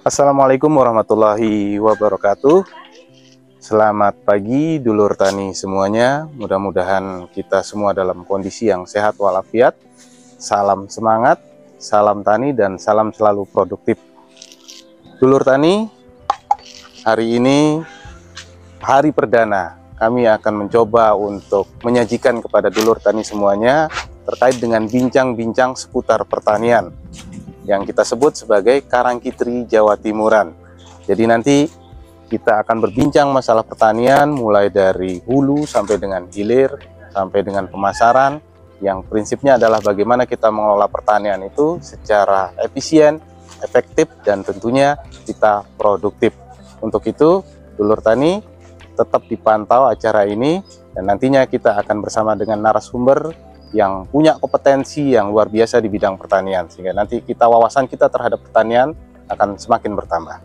Assalamualaikum warahmatullahi wabarakatuh. Selamat pagi dulur tani semuanya. Mudah-mudahan kita semua dalam kondisi yang sehat walafiat. Salam semangat, salam tani, dan salam selalu produktif. Dulur tani, hari ini hari perdana kami akan mencoba untuk menyajikan kepada dulur tani semuanya terkait dengan bincang-bincang seputar pertanian yang kita sebut sebagai Karangkitri Jawa Timuran. Jadi nanti kita akan berbincang masalah pertanian mulai dari hulu sampai dengan hilir, sampai dengan pemasaran, yang prinsipnya adalah bagaimana kita mengelola pertanian itu secara efisien, efektif, dan tentunya kita produktif. Untuk itu, dulur tani tetap dipantau acara ini, dan nantinya kita akan bersama dengan narasumber yang punya kompetensi yang luar biasa di bidang pertanian, sehingga nanti wawasan kita terhadap pertanian akan semakin bertambah.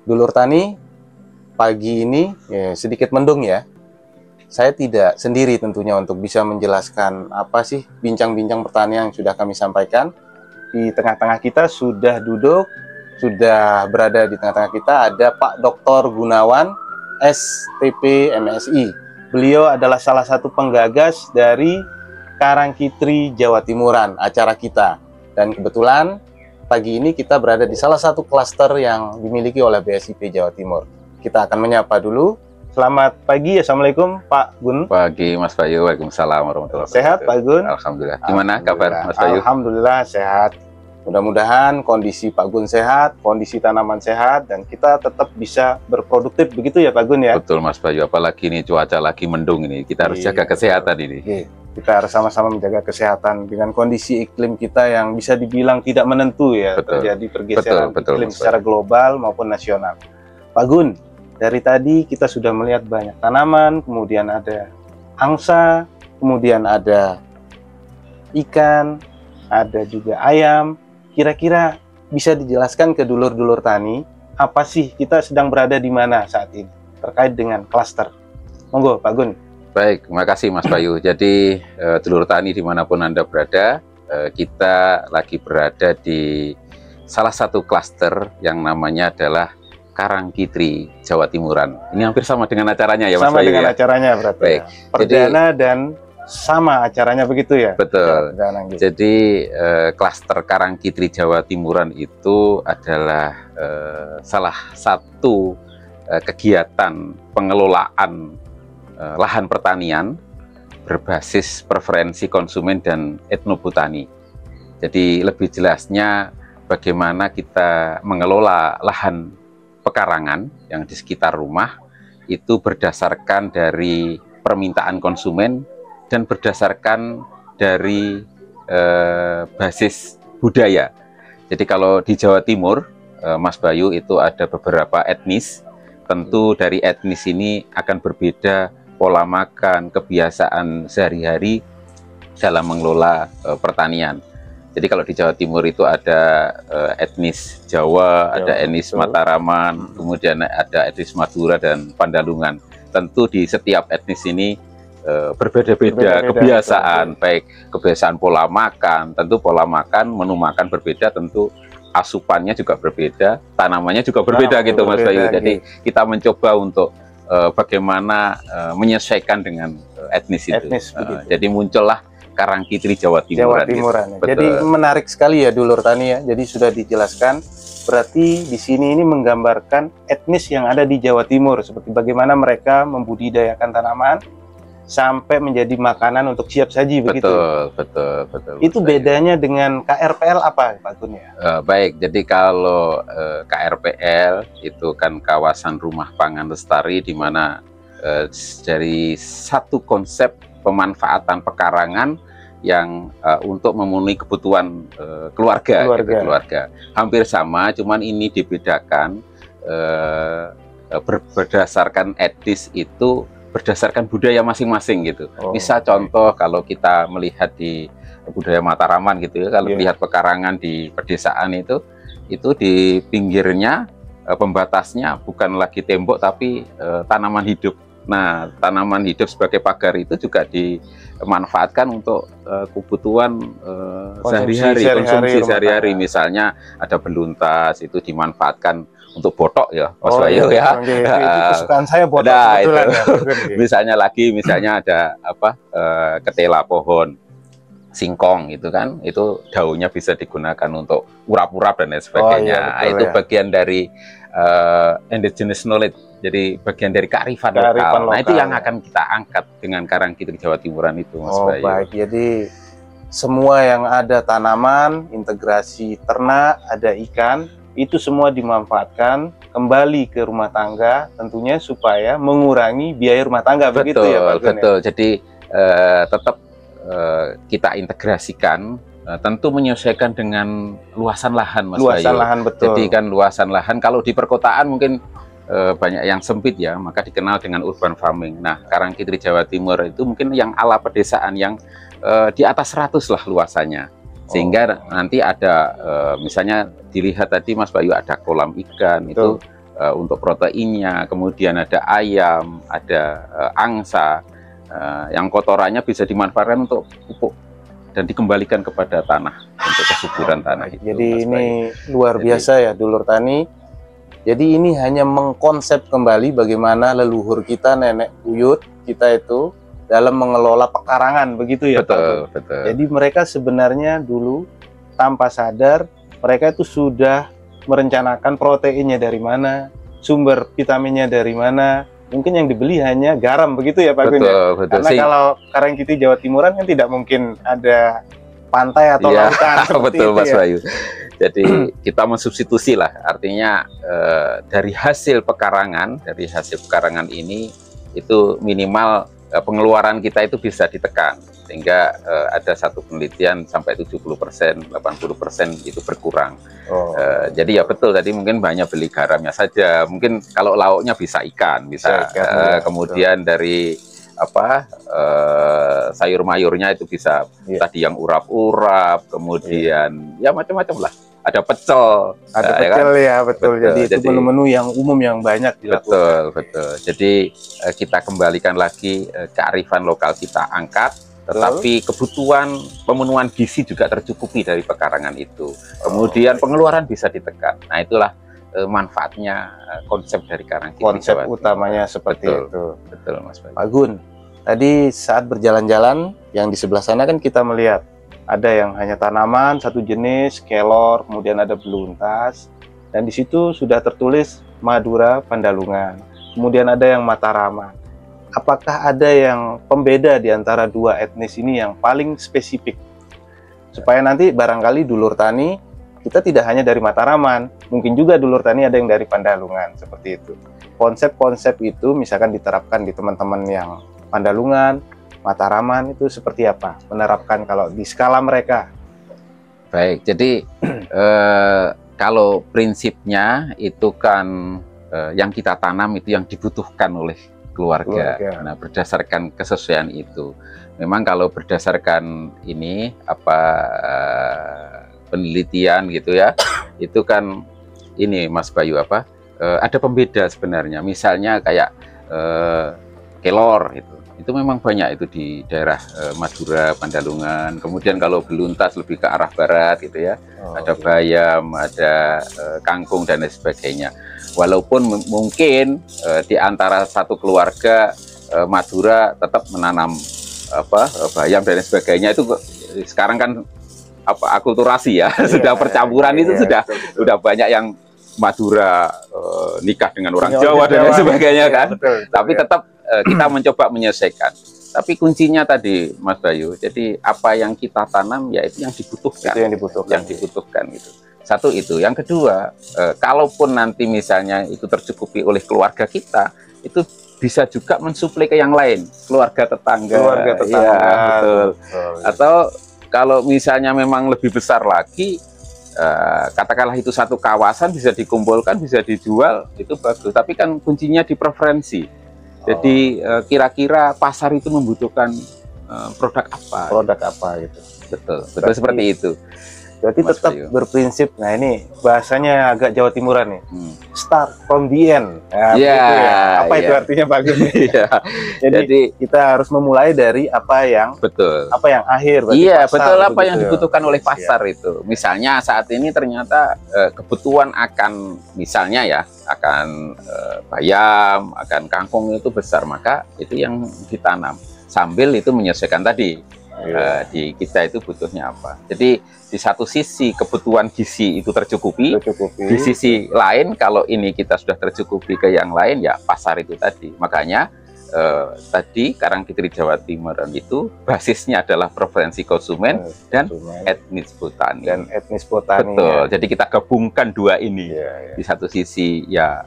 Dulur tani, pagi ini sedikit mendung ya. Saya tidak sendiri tentunya untuk bisa menjelaskan apa sih bincang-bincang pertanian yang sudah kami sampaikan. Di tengah-tengah kita sudah duduk, sudah berada di tengah-tengah kita ada Pak Dr. Gunawan, STP MSI. Beliau adalah salah satu penggagas dari Karangkitri Jawa Timuran, acara kita. Dan kebetulan pagi ini kita berada di salah satu klaster yang dimiliki oleh BSIP Jawa Timur. Kita akan menyapa dulu. Selamat pagi, Assalamualaikum Pak Gun. Pagi Mas Bayu, Waalaikumsalam warahmatullahi wabarakatuh. Sehat Pak Gun? Alhamdulillah. Gimana kabar Mas Bayu? Alhamdulillah sehat. Mudah-mudahan kondisi Pak Gun sehat, kondisi tanaman sehat, dan kita tetap bisa berproduktif, begitu ya Pak Gun ya? Betul Mas Bayu, apalagi ini cuaca lagi mendung ini, kita harus jaga kesehatan ini. Kita harus sama-sama menjaga kesehatan dengan kondisi iklim kita yang bisa dibilang tidak menentu ya, terjadi pergeseran iklim secara global maupun nasional. Pak Gun, dari tadi kita sudah melihat banyak tanaman, kemudian ada angsa, kemudian ada ikan, ada juga ayam. Kira-kira bisa dijelaskan ke dulur-dulur tani, apa sih kita sedang berada di mana saat ini terkait dengan klaster? Monggo Pak Gun. Baik, terima kasih Mas Bayu. Jadi dulur tani dimanapun Anda berada, kita lagi berada di salah satu klaster yang namanya adalah Karangkitri Jawa Timuran. Ini hampir sama dengan acaranya ya Mas Bayu. Sama dengan acaranya berarti. Baik. Ya. Perdana dan sama acaranya begitu ya? Betul. Jadi klaster Karangkitri Jawa Timuran itu adalah salah satu kegiatan pengelolaan lahan pertanian berbasis preferensi konsumen dan etnobotani. Jadi lebih jelasnya bagaimana kita mengelola lahan pekarangan yang di sekitar rumah itu berdasarkan dari permintaan konsumen dan berdasarkan dari basis budaya. Jadi kalau di Jawa Timur, Mas Bayu, itu ada beberapa etnis. Tentu dari etnis ini akan berbeda pola makan, kebiasaan sehari-hari dalam mengelola pertanian. Jadi kalau di Jawa Timur itu ada etnis Jawa, ada etnis Mataraman, kemudian ada etnis Madura dan Pandalungan. Tentu di setiap etnis ini berbeda-beda kebiasaan, baik kebiasaan pola makan, tentu pola makan, menu makan berbeda, tentu asupannya juga berbeda, tanamannya juga berbeda gitu Mas Bayu. Jadi kita mencoba untuk bagaimana menyesuaikan dengan etnis itu. Jadi muncullah Karangkitri Jawa Timuran. Jadi menarik sekali ya dulur tani ya. Jadi sudah dijelaskan, berarti di sini ini menggambarkan etnis yang ada di Jawa Timur, seperti bagaimana mereka membudidayakan tanaman sampai menjadi makanan untuk siap saji, begitu. Betul. Itu bedanya dengan KRPL apa Pak Gun ya? Baik, jadi kalau KRPL itu kan kawasan rumah pangan lestari, di mana dari satu konsep pemanfaatan pekarangan yang untuk memenuhi kebutuhan keluarga. Hampir sama, cuman ini dibedakan berdasarkan etnis itu berdasarkan budaya masing-masing gitu. Misal contoh kalau kita melihat di budaya Mataraman gitu ya, kalau lihat pekarangan di pedesaan itu di pinggirnya pembatasnya bukan lagi tembok tapi tanaman hidup. Nah, tanaman hidup sebagai pagar itu juga dimanfaatkan untuk kebutuhan sehari-hari, konsumsi sehari-hari. Misalnya ada beluntas itu dimanfaatkan untuk botok ya, Mas Bayu ya. Itu kesukaan saya botok kebetulan ya. misalnya ada apa ketela pohon singkong itu kan, itu daunnya bisa digunakan untuk urap-urap dan lain sebagainya. Betul, itu bagian dari indigenous knowledge, jadi bagian dari kearifan lokal. Nah, itu yang akan kita angkat dengan Karangkitri Jawa Timuran itu, Mas Bayu. Baik, jadi semua yang ada tanaman, integrasi ternak, ada ikan, itu semua dimanfaatkan kembali ke rumah tangga, tentunya supaya mengurangi biaya rumah tangga. Betul, begitu ya, Pak Gun, betul. Ya? Jadi tetap kita integrasikan, tentu menyesuaikan dengan luasan lahan, Mas Bayu. Luasan lahan, betul. Jadi kan luasan lahan, kalau di perkotaan mungkin banyak yang sempit ya, maka dikenal dengan urban farming. Nah, Karangkitri Jawa Timur itu mungkin yang ala pedesaan yang di atas 100 lah luasannya. Sehingga nanti ada, misalnya dilihat tadi Mas Bayu, ada kolam ikan, itu untuk proteinnya, kemudian ada ayam, ada angsa, yang kotorannya bisa dimanfaatkan untuk pupuk dan dikembalikan kepada tanah untuk kesuburan tanah. Jadi ini luar biasa ya, dulur tani. Jadi ini hanya mengkonsep kembali bagaimana leluhur kita, nenek buyut kita itu dalam mengelola pekarangan, begitu ya, betul, Pak? Betul. Jadi mereka sebenarnya dulu tanpa sadar mereka itu sudah merencanakan proteinnya dari mana, sumber vitaminnya dari mana. Mungkin yang dibeli hanya garam, begitu ya, Pak Gun? Betul. Karena kalau Karangkitri Jawa Timuran kan tidak mungkin ada pantai atau lautan. Betul, Mas Bayu. Jadi kita mensubstitusi lah, artinya dari hasil pekarangan, ini itu minimal pengeluaran kita itu bisa ditekan, sehingga ada satu penelitian sampai 70%, 80% itu berkurang. Jadi ya betul, tadi mungkin banyak beli garamnya saja, mungkin kalau lauknya bisa ikan, bisa kemudian dari apa sayur mayurnya itu bisa tadi yang urap-urap, kemudian ya macam-macam lah. Ada pecel, ya, betul. Jadi itu menu-menu yang umum yang banyak dilakukan. Betul. Jadi kita kembalikan lagi kearifan lokal, kita angkat, tetapi kebutuhan pemenuhan gizi juga tercukupi dari pekarangan itu. Kemudian pengeluaran bisa ditekan. Nah, itulah manfaatnya konsep dari Karangkitri. Konsep utamanya seperti itu. Betul, Mas Bayu. Pak Gun, tadi saat berjalan-jalan yang di sebelah sana kan kita melihat ada yang hanya tanaman satu jenis, kelor, kemudian ada beluntas, dan di situ sudah tertulis Madura Pandalungan. Kemudian ada yang Mataraman. Apakah ada yang pembeda di antara dua etnis ini yang paling spesifik? Supaya nanti barangkali dulur tani kita tidak hanya dari Mataraman, mungkin juga dulur tani ada yang dari Pandalungan, seperti itu. Konsep-konsep itu misalkan diterapkan di teman-teman yang Pandalungan, Mataraman, itu seperti apa menerapkan kalau di skala mereka? Baik, jadi kalau prinsipnya itu kan yang kita tanam itu yang dibutuhkan oleh keluarga. Nah, berdasarkan kesesuaian itu, memang kalau berdasarkan ini penelitian gitu ya, itu kan ini Mas Bayu ada pembeda sebenarnya. Misalnya kayak kelor itu memang banyak itu di daerah Madura, Pandalungan. Kemudian kalau beluntas lebih ke arah barat gitu ya, ada bayam, ada kangkung dan lain sebagainya. Walaupun mungkin di antara satu keluarga Madura tetap menanam bayam dan lain sebagainya, itu sekarang kan akulturasi ya, sudah percampuran itu sudah banyak yang Madura nikah dengan orang Jawa dan lain sebagainya kan. Tapi tetap kita mencoba menyelesaikan. Tapi kuncinya tadi Mas Bayu, jadi apa yang kita tanam ya itu yang dibutuhkan. Itu yang dibutuhkan. Gitu. Satu itu. Yang kedua, kalaupun nanti misalnya itu tercukupi oleh keluarga kita, itu bisa juga mensuplai ke yang lain, keluarga tetangga. Ya, betul. Atau kalau misalnya memang lebih besar lagi, katakanlah itu satu kawasan bisa dikumpulkan, bisa dijual, itu bagus. Tapi kan kuncinya di preferensi. Jadi kira-kira pasar itu membutuhkan produk apa? Produk apa gitu. Betul seperti itu. Berarti Mas tetap Bayu. berprinsip. Nah ini bahasanya agak Jawa Timuran nih. Start from the end. Nah, Iya, begitu ya. Apa itu iya. artinya Pak Gun? Iya. Jadi kita harus memulai dari apa yang betul. akhir. Berarti Iya, pasar, betul apa begitu yang ya. dibutuhkan oleh pasar itu. Misalnya saat ini ternyata kebutuhan akan misalnya ya akan bayam, akan kangkung itu besar, maka itu yang ditanam. Sambil itu menyelesaikan tadi di kita itu butuhnya apa. Jadi di satu sisi kebutuhan gizi itu tercukupi, di sisi lain kalau ini kita sudah tercukupi ke yang lain ya pasar itu tadi. Makanya tadi Karangkitri Jawa Timuran itu basisnya adalah preferensi konsumen dan etnis botani. Betul. Ya. Jadi kita gabungkan dua ini. Di satu sisi ya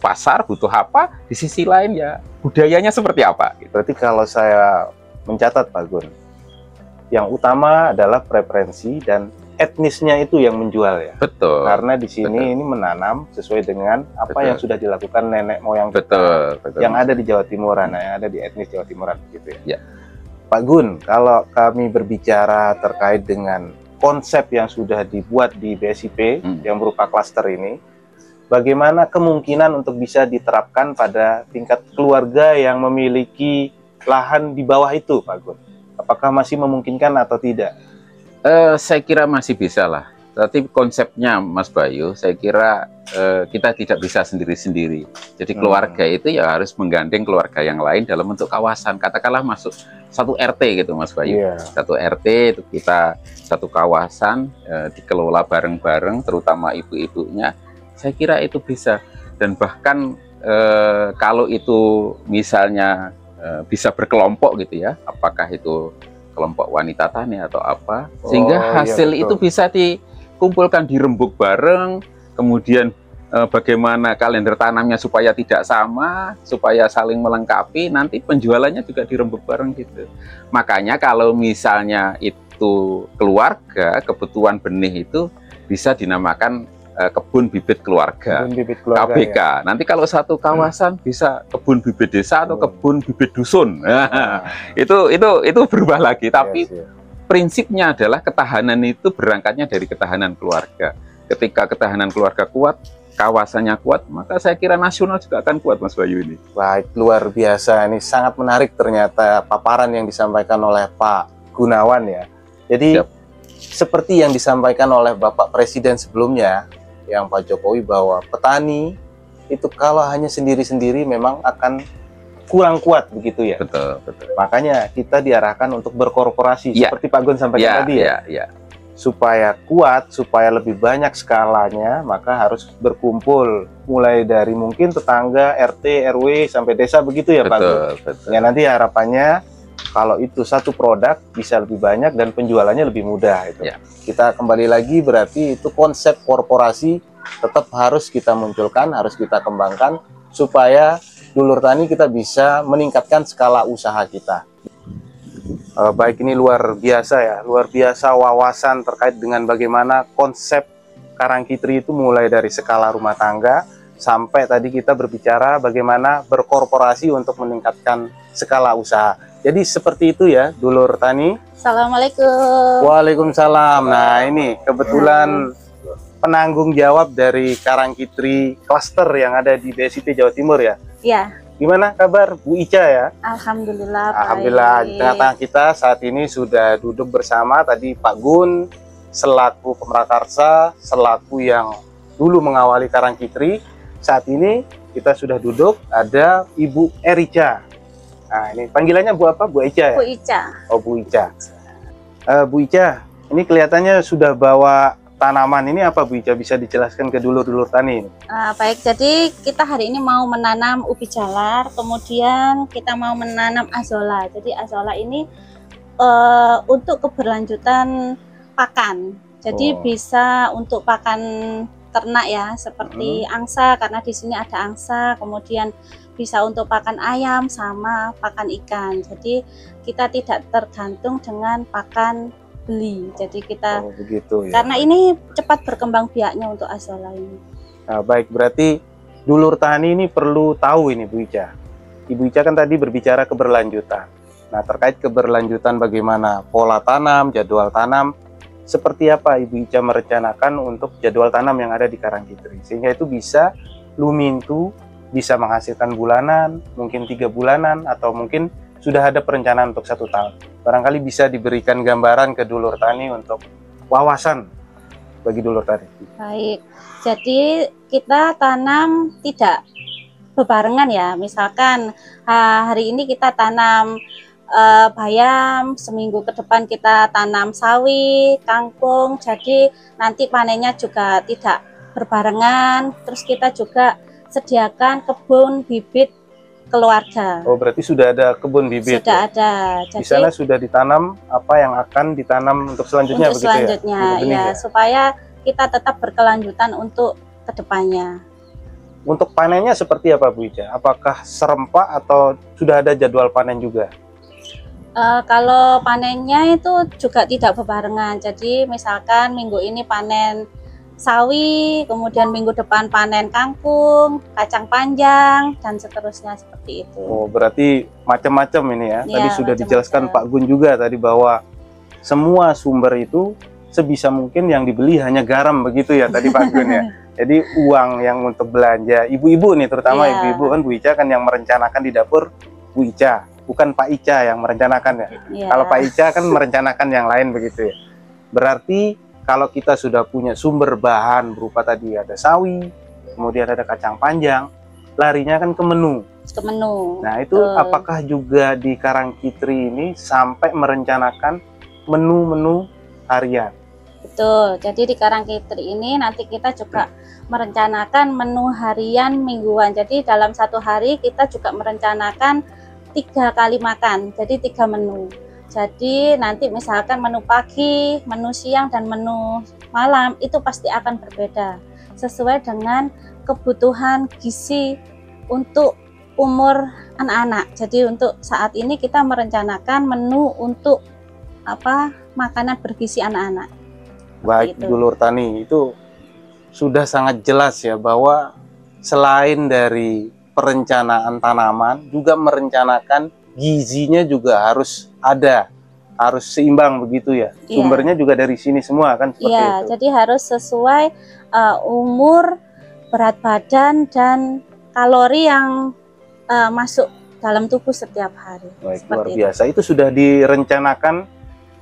pasar butuh apa, di sisi lain ya budayanya seperti apa. Berarti kalau saya mencatat Pak Gun, yang utama adalah preferensi dan etnisnya itu yang menjual ya. Betul. Karena di sini ini menanam sesuai dengan apa yang sudah dilakukan nenek moyang kita yang ada di Jawa Timuran, yang ada di etnis Jawa Timuran gitu ya. Pak Gun, kalau kami berbicara terkait dengan konsep yang sudah dibuat di BSIP yang berupa klaster ini, bagaimana kemungkinan untuk bisa diterapkan pada tingkat keluarga yang memiliki lahan di bawah itu, Pak Gun? Apakah masih memungkinkan atau tidak? Saya kira masih bisa lah. Tapi konsepnya Mas Bayu, saya kira kita tidak bisa sendiri-sendiri. Jadi keluarga itu ya harus menggandeng keluarga yang lain dalam bentuk kawasan. Katakanlah masuk satu RT gitu Mas Bayu. Satu RT itu kita satu kawasan dikelola bareng-bareng, terutama ibu-ibunya. Saya kira itu bisa. Dan bahkan kalau itu misalnya bisa berkelompok gitu ya, apakah itu kelompok wanita tani atau apa, sehingga hasil itu bisa dikumpulkan di rembuk bareng, kemudian bagaimana kalender tanamnya supaya tidak sama, supaya saling melengkapi, nanti penjualannya juga di rembuk bareng gitu. Makanya kalau misalnya itu keluarga, kebutuhan benih itu bisa dinamakan kebun bibit keluarga, KBK. Ya. Nanti kalau satu kawasan bisa kebun bibit desa atau kebun bibit dusun. Itu berubah lagi. Tapi prinsipnya adalah ketahanan itu berangkatnya dari ketahanan keluarga. Ketika ketahanan keluarga kuat, kawasannya kuat, maka saya kira nasional juga akan kuat, Mas Bayu ini. Baik, luar biasa. Ini sangat menarik ternyata paparan yang disampaikan oleh Pak Gunawan ya. Jadi seperti yang disampaikan oleh Bapak Presiden sebelumnya, yang Pak Jokowi, bahwa petani itu kalau hanya sendiri-sendiri memang akan kurang kuat begitu ya. Betul. Makanya kita diarahkan untuk berkorporasi seperti Pak Gun sampaikan tadi ya. Supaya kuat, supaya lebih banyak skalanya, maka harus berkumpul mulai dari mungkin tetangga, RT, RW sampai desa begitu ya Pak Gun. Betul. Ya nanti harapannya kalau itu satu produk bisa lebih banyak dan penjualannya lebih mudah itu. Kita kembali lagi berarti itu konsep korporasi tetap harus kita munculkan, harus kita kembangkan supaya dulur tani kita bisa meningkatkan skala usaha kita. Baik, ini luar biasa ya, luar biasa wawasan terkait dengan bagaimana konsep Karangkitri itu mulai dari skala rumah tangga sampai tadi kita berbicara bagaimana berkorporasi untuk meningkatkan skala usaha. Jadi seperti itu ya, dulur tani. Assalamualaikum. Waalaikumsalam. Nah ini kebetulan penanggung jawab dari Karangkitri Cluster yang ada di BSIP Jawa Timur ya. Iya. Gimana kabar Bu Ica ya? Alhamdulillah. Alhamdulillah. Di tengah-tengah kita saat ini sudah duduk bersama tadi Pak Gun selaku pemrakarsa, selaku yang dulu mengawali Karangkitri. Saat ini kita sudah duduk ada Ibu Erica. Nah, ini panggilannya Bu apa? Bu Ica ya? Bu Ica. Oh, Bu Ica. Bu Ica, ini kelihatannya sudah bawa tanaman. Ini apa Bu Ica? Bisa dijelaskan ke dulur-dulur tani ini? Baik, jadi kita hari ini mau menanam ubi jalar, kemudian kita mau menanam azolla. Jadi azolla ini untuk keberlanjutan pakan. Jadi bisa untuk pakan ternak ya, seperti angsa, karena di sini ada angsa, kemudian bisa untuk pakan ayam sama pakan ikan. Jadi kita tidak tergantung dengan pakan beli. Jadi kita begitu ya. Karena ini cepat berkembang biaknya untuk azolla ini. Nah, baik, berarti dulur tani ini perlu tahu ini Bu Ica. Ibu Ica kan tadi berbicara keberlanjutan. Nah, terkait keberlanjutan bagaimana pola tanam, jadwal tanam, seperti apa Ibu Ica merencanakan untuk jadwal tanam yang ada di Karangkitri, sehingga itu bisa lumintu, bisa menghasilkan bulanan, mungkin 3 bulanan, atau mungkin sudah ada perencanaan untuk 1 tahun. Barangkali bisa diberikan gambaran ke dulur tani untuk wawasan bagi dulur tani. Baik, jadi kita tanam tidak bebarengan ya. Misalkan hari ini kita tanam bayam, seminggu ke depan kita tanam sawi, kangkung, jadi nanti panennya juga tidak berbarengan. Terus kita juga sediakan kebun bibit keluarga. Oh, berarti sudah ada kebun bibit? Sudah ya? ada. Jadi, di sana sudah ditanam apa yang akan ditanam untuk selanjutnya, untuk begitu selanjutnya, ya? Ya, supaya kita tetap berkelanjutan untuk kedepannya. Untuk panennya seperti apa Bu Ica? Apakah serempak atau sudah ada jadwal panen juga? Kalau panennya itu juga tidak bebarengan. Jadi misalkan minggu ini panen sawi, kemudian minggu depan panen kangkung, kacang panjang, dan seterusnya seperti itu. Oh, berarti macam-macam ini ya. Tadi Ya, sudah macam-macam. dijelaskan Pak Gun juga tadi bahwa semua sumber itu sebisa mungkin yang dibeli hanya garam, begitu ya tadi Pak Gun ya. Jadi uang yang untuk belanja ibu-ibu nih, terutama Ya. ibu-ibu kan Bu Ica kan yang merencanakan di dapur Bu Ica, bukan Pak Ica yang merencanakan ya. Ya. Kalau Pak Ica kan merencanakan yang lain, begitu ya. Berarti kalau kita sudah punya sumber bahan berupa tadi ada sawi, kemudian ada kacang panjang, larinya kan ke menu. Ke menu. Nah itu Betul. apakah juga di Karangkitri ini sampai merencanakan menu-menu harian? Betul. Jadi di Karangkitri ini nanti kita juga merencanakan menu harian mingguan. Jadi dalam 1 hari kita juga merencanakan 3 kali makan. Jadi 3 menu. Jadi nanti misalkan menu pagi, menu siang, dan menu malam itu pasti akan berbeda sesuai dengan kebutuhan gizi untuk umur anak-anak. Jadi untuk saat ini kita merencanakan menu untuk makanan bergizi anak-anak. Baik, Itu. dulur tani, itu sudah sangat jelas ya bahwa selain dari perencanaan tanaman, juga merencanakan gizinya juga harus ada, harus seimbang, begitu ya. Iya. Sumbernya juga dari sini semua kan, seperti Iya, itu. jadi harus sesuai umur, berat badan, dan kalori yang masuk dalam tubuh setiap hari. Baik, Seperti luar itu. biasa. Itu sudah direncanakan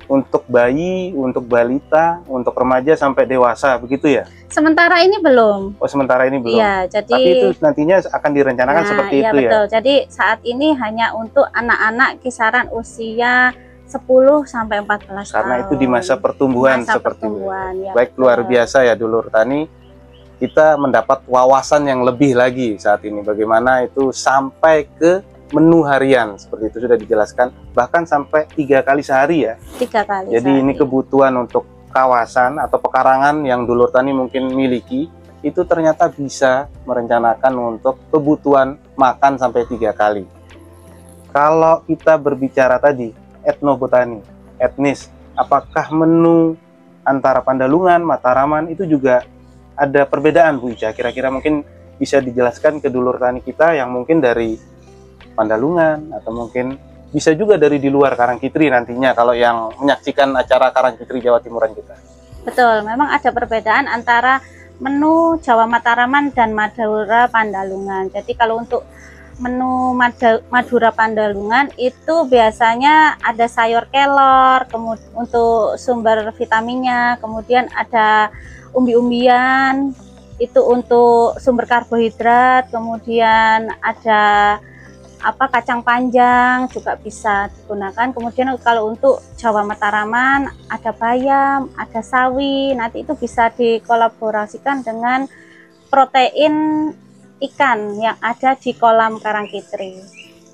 untuk bayi, untuk balita, untuk remaja sampai dewasa, begitu ya? Sementara ini belum. Oh, sementara ini belum. Iya, jadi Tapi itu nantinya akan direncanakan seperti iya, itu betul. ya? Jadi saat ini hanya untuk anak-anak kisaran usia 10 sampai 14 Karena tahun. itu di masa pertumbuhan Masa seperti pertumbuhan, itu. ya, Baik, luar betul. biasa ya dulur tani. Kita mendapat wawasan yang lebih lagi saat ini. Bagaimana itu sampai ke menu harian, seperti itu sudah dijelaskan. Bahkan sampai 3 kali sehari ya. 3 kali Jadi ini sehari. kebutuhan untuk kawasan atau pekarangan yang dulur tani mungkin miliki, itu ternyata bisa merencanakan untuk kebutuhan makan sampai 3 kali. Kalau kita berbicara tadi etnobotani, etnis, apakah menu antara Pandalungan, Mataraman itu juga ada perbedaan Bu Ica? Kira-kira mungkin bisa dijelaskan ke dulur tani kita yang mungkin dari Pandalungan atau mungkin bisa juga dari di luar Karangkitri nantinya kalau yang menyaksikan acara Karangkitri Jawa Timuran kita. Betul, memang ada perbedaan antara menu Jawa Mataraman dan Madura Pandalungan. Jadi kalau untuk menu Madura Pandalungan itu biasanya ada sayur kelor, kemudian untuk sumber vitaminnya, kemudian ada umbi-umbian, itu untuk sumber karbohidrat, kemudian ada kacang panjang juga bisa digunakan. Kemudian kalau untuk Jawa Mataraman ada bayam, ada sawi, nanti itu bisa dikolaborasikan dengan protein ikan yang ada di kolam Karangkitri.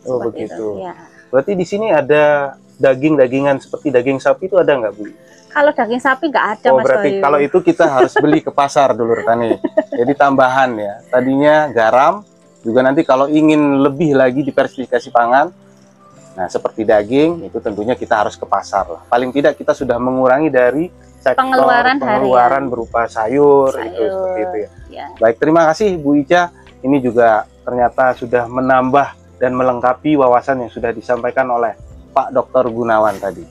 Oh, Seperti begitu. itu, ya. Berarti di sini ada daging-dagingan seperti daging sapi itu ada nggak Bu? Kalau daging sapi nggak ada, Oh, Mas berarti Bayu. kalau itu kita harus beli ke pasar dulur tani. Jadi tambahan ya. Tadinya garam, juga nanti kalau ingin lebih lagi diversifikasi pangan, nah seperti daging itu tentunya kita harus ke pasar lah. Paling tidak kita sudah mengurangi dari sektor Pengeluaran harian. berupa sayur, itu seperti itu ya. Ya. Baik, terima kasih Bu Ica. Ini juga ternyata sudah menambah dan melengkapi wawasan yang sudah disampaikan oleh Pak Dr. Gunawan tadi.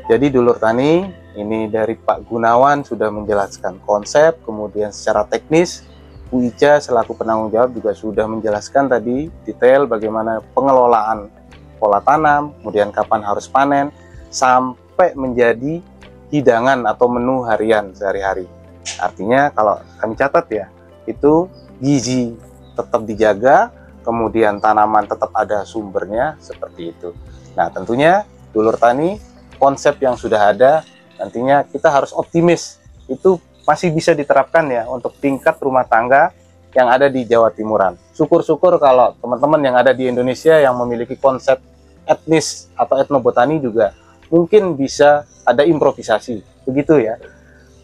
Jadi dulur tani, Ini dari Pak Gunawan sudah menjelaskan konsep, kemudian secara teknis Bu Ica selaku penanggung jawab juga sudah menjelaskan tadi detail bagaimana pengelolaan pola tanam, kemudian kapan harus panen, sampai menjadi hidangan atau menu harian sehari-hari. Artinya kalau kami catat ya, itu gizi tetap dijaga, kemudian tanaman tetap ada sumbernya, seperti itu. Nah tentunya dulur tani, konsep yang sudah ada, nantinya kita harus optimis, itu masih bisa diterapkan ya untuk tingkat rumah tangga yang ada di Jawa Timuran. Syukur-syukur kalau teman-teman yang ada di Indonesia yang memiliki konsep etnis atau etnobotani juga mungkin bisa ada improvisasi, begitu ya.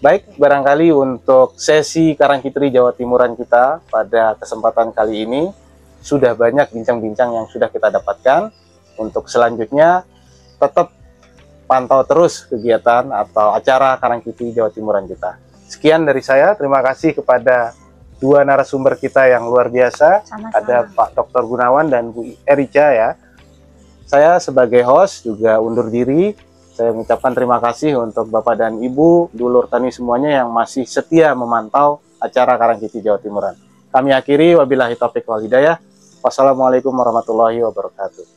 Baik, barangkali untuk sesi Karangkitri Jawa Timuran kita pada kesempatan kali ini sudah banyak bincang-bincang yang sudah kita dapatkan. Untuk selanjutnya tetap pantau terus kegiatan atau acara Karangkitri Jawa Timuran kita. Sekian dari saya, terima kasih kepada dua narasumber kita yang luar biasa. Sama-sama. Ada Pak Dr. Gunawan dan Bu Erica ya. Saya sebagai host juga undur diri. Saya mengucapkan terima kasih untuk Bapak dan Ibu, dulur tani semuanya yang masih setia memantau acara Karangkitri Jawa Timuran. Kami akhiri, wabillahi taufiq wal hidayah. Wassalamualaikum warahmatullahi wabarakatuh.